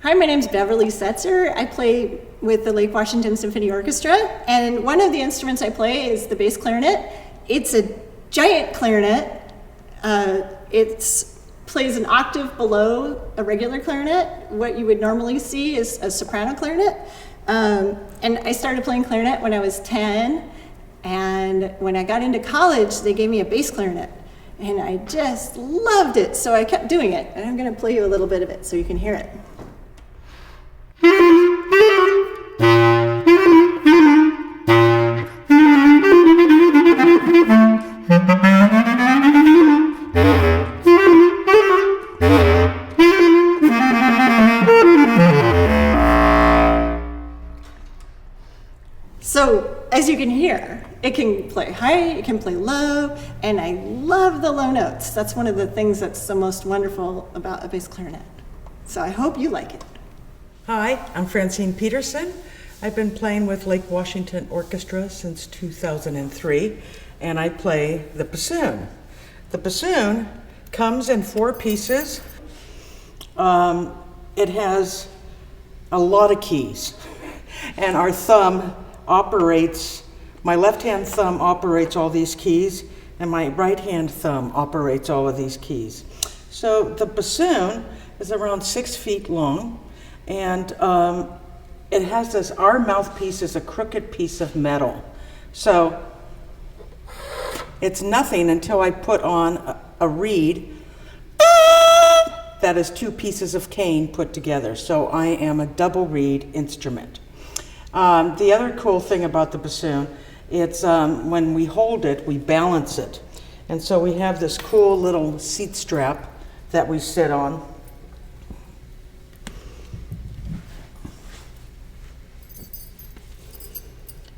Hi, my name's Beverly Setzer. I play with the Lake Washington Symphony Orchestra, and one of the instruments I play is the bass clarinet. It's a giant clarinet. It plays an octave below a regular clarinet. What you would normally see is a soprano clarinet. And I started playing clarinet when I was 10, and when I got into college, they gave me a bass clarinet. And I just loved it, so I kept doing it. And I'm going to play you a little bit of it so you can hear it. So, as you can hear, it can play high, it can play low, and I love the low notes. That's one of the things that's the most wonderful about a bass clarinet. So I hope you like it. Hi, I'm Francine Peterson. I've been playing with Lake Washington Orchestra since 2003, and I play the bassoon. The bassoon comes in 4 pieces. It has a lot of keys, and our thumb operates, my left-hand thumb operates all these keys, and my right-hand thumb operates all of these keys. So the bassoon is around 6 feet long, and it has this, our mouthpiece is a crooked piece of metal. So it's nothing until I put on a reed that is 2 pieces of cane put together. So I am a double reed instrument. The other cool thing about the bassoon, it's when we hold it, we balance it. And so we have this cool little seat strap that we sit on.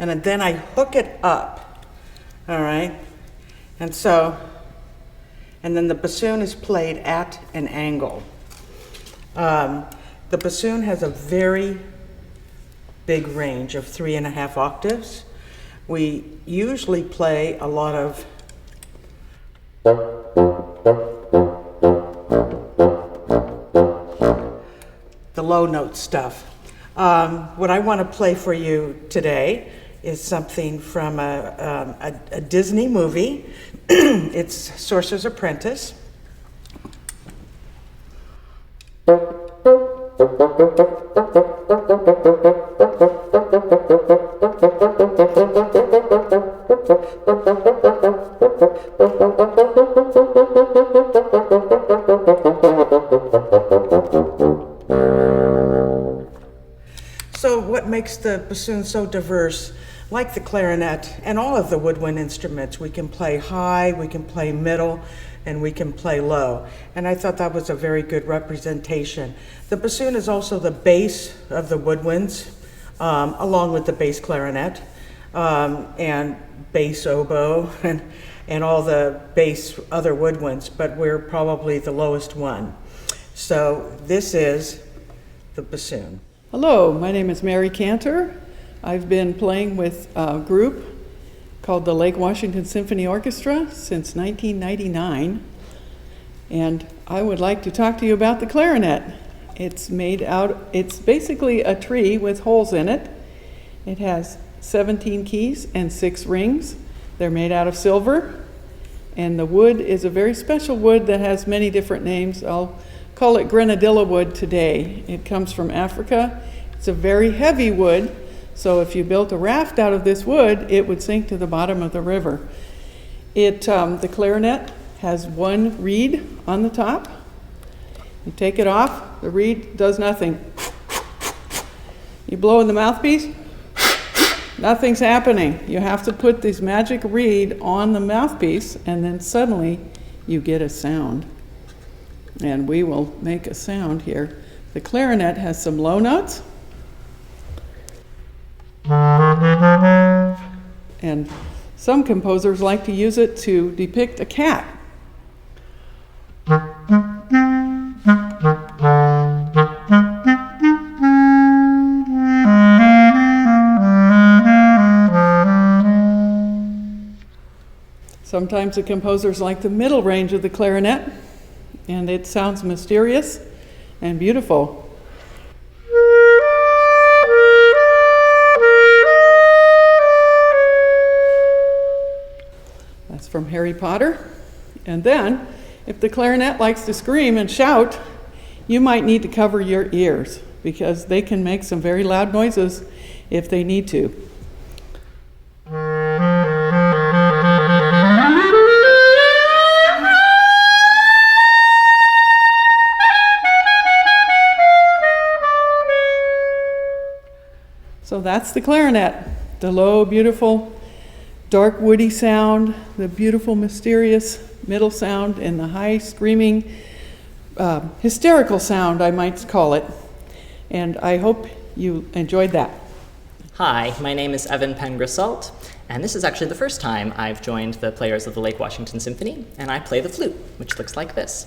And then I hook it up, all right? And then the bassoon is played at an angle. The bassoon has a very big range of 3.5 octaves. We usually play a lot of the low note stuff. What I want to play for you today is something from a Disney movie. It's Sorcerer's Apprentice. So what makes the bassoon so diverse? Like the clarinet and all of the woodwind instruments, we can play high, we can play middle, and we can play low. And I thought that was a very good representation. The bassoon is also the bass of the woodwinds, along with the bass clarinet, and bass oboe, and all the bass other woodwinds, but we're probably the lowest one. So this is the bassoon. Hello, my name is Mary Cantor. I've been playing with a group called the Lake Washington Symphony Orchestra since 1999, and I would like to talk to you about the clarinet. It's basically a tree with holes in it. It has 17 keys and 6 rings. They're made out of silver, and the wood is a very special wood that has many different names. I'll call it grenadilla wood today. It comes from Africa. It's a very heavy wood. So if you built a raft out of this wood, it would sink to the bottom of the river. The clarinet has 1 reed on the top. You take it off, the reed does nothing. You blow in the mouthpiece, nothing's happening. You have to put this magic reed on the mouthpiece, and then suddenly you get a sound. And we will make a sound here. The clarinet has some low notes. And some composers like to use it to depict a cat. Sometimes the composers like the middle range of the clarinet, and it sounds mysterious and beautiful. It's from Harry Potter. And then, if the clarinet likes to scream and shout, you might need to cover your ears because they can make some very loud noises if they need to. So that's the clarinet, the low, beautiful, dark, woody sound, the beautiful, mysterious middle sound, and the high, screaming, hysterical sound, I might call it. And I hope you enjoyed that. Hi, my name is Evan Pengrisalt, and this is actually the first time I've joined the players of the Lake Washington Symphony, and I play the flute, which looks like this.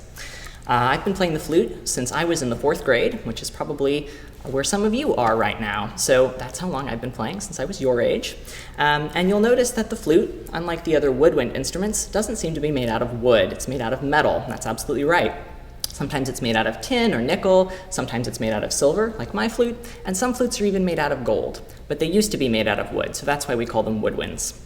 I've been playing the flute since I was in the 4th grade, which is probably where some of you are right now. So that's how long I've been playing, since I was your age. And you'll notice that the flute, unlike the other woodwind instruments, doesn't seem to be made out of wood. It's made out of metal. That's absolutely right. Sometimes it's made out of tin or nickel, sometimes it's made out of silver, like my flute, and some flutes are even made out of gold. But they used to be made out of wood, so that's why we call them woodwinds.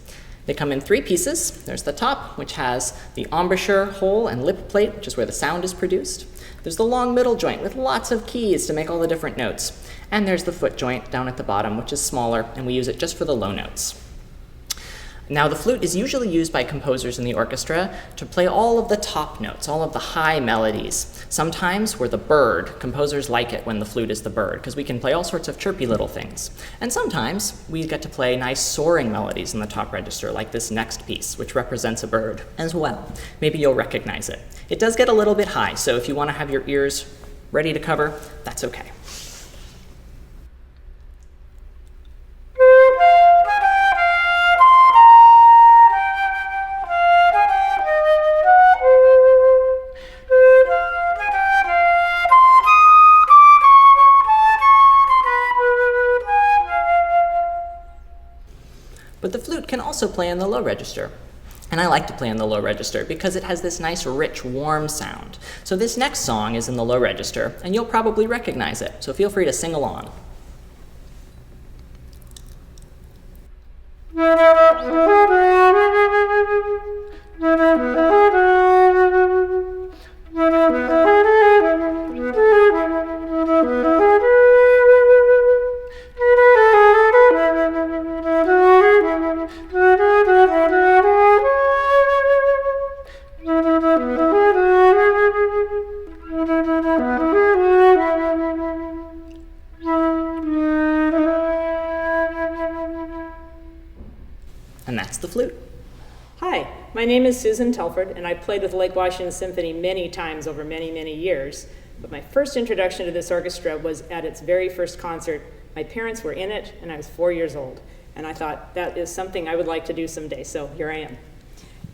They come in 3 pieces. There's the top, which has the embouchure hole and lip plate, which is where the sound is produced. There's the long middle joint with lots of keys to make all the different notes. And there's the foot joint down at the bottom, which is smaller, and we use it just for the low notes. Now, the flute is usually used by composers in the orchestra to play all of the top notes, all of the high melodies. Sometimes we're the bird. Composers like it when the flute is the bird, because we can play all sorts of chirpy little things. And sometimes we get to play nice soaring melodies in the top register, like this next piece, which represents a bird as well. Maybe you'll recognize it. It does get a little bit high, so if you want to have your ears ready to cover, that's okay. But the flute can also play in the low register. And I like to play in the low register because it has this nice, rich, warm sound. So this next song is in the low register, and you'll probably recognize it. So feel free to sing along. And that's the flute. Hi, my name is Susan Telford, and I've played with the Lake Washington Symphony many times over many, many years. But my first introduction to this orchestra was at its very first concert. My parents were in it, and I was 4 years old. And I thought that is something I would like to do someday, so here I am.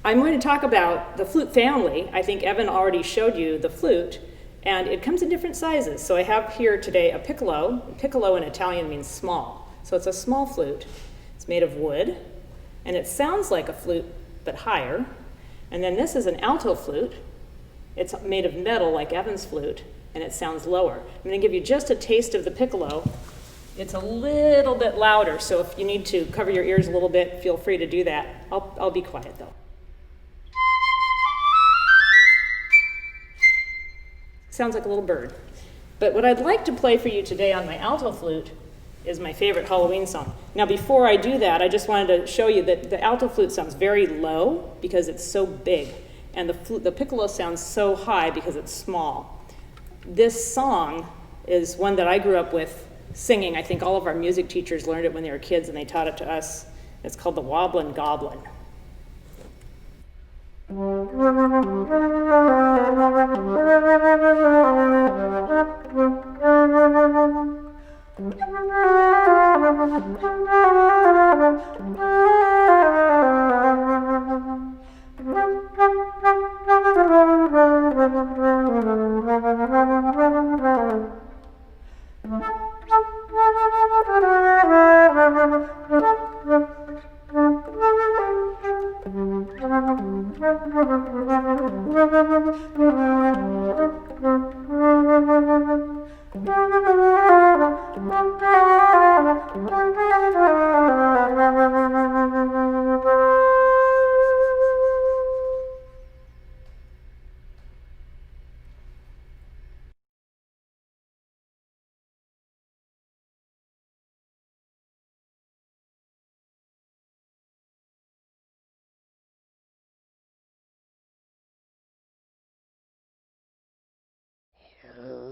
I'm going to talk about the flute family. I think Evan already showed you the flute, and it comes in different sizes. So I have here today a piccolo. Piccolo in Italian means small. So it's a small flute. It's made of wood, and it sounds like a flute, but higher. And then this is an alto flute. It's made of metal like Evan's flute, and it sounds lower. I'm going to give you just a taste of the piccolo. It's a little bit louder, so if you need to cover your ears a little bit, feel free to do that. I'll be quiet though. Sounds like a little bird. But what I'd like to play for you today on my alto flute is my favorite Halloween song. Now before I do that, I just wanted to show you that the alto flute sounds very low because it's so big, and the piccolo sounds so high because it's small. This song is one that I grew up with singing. I think all of our music teachers learned it when they were kids and they taught it to us. It's called the Wobblin' Goblin. Oh.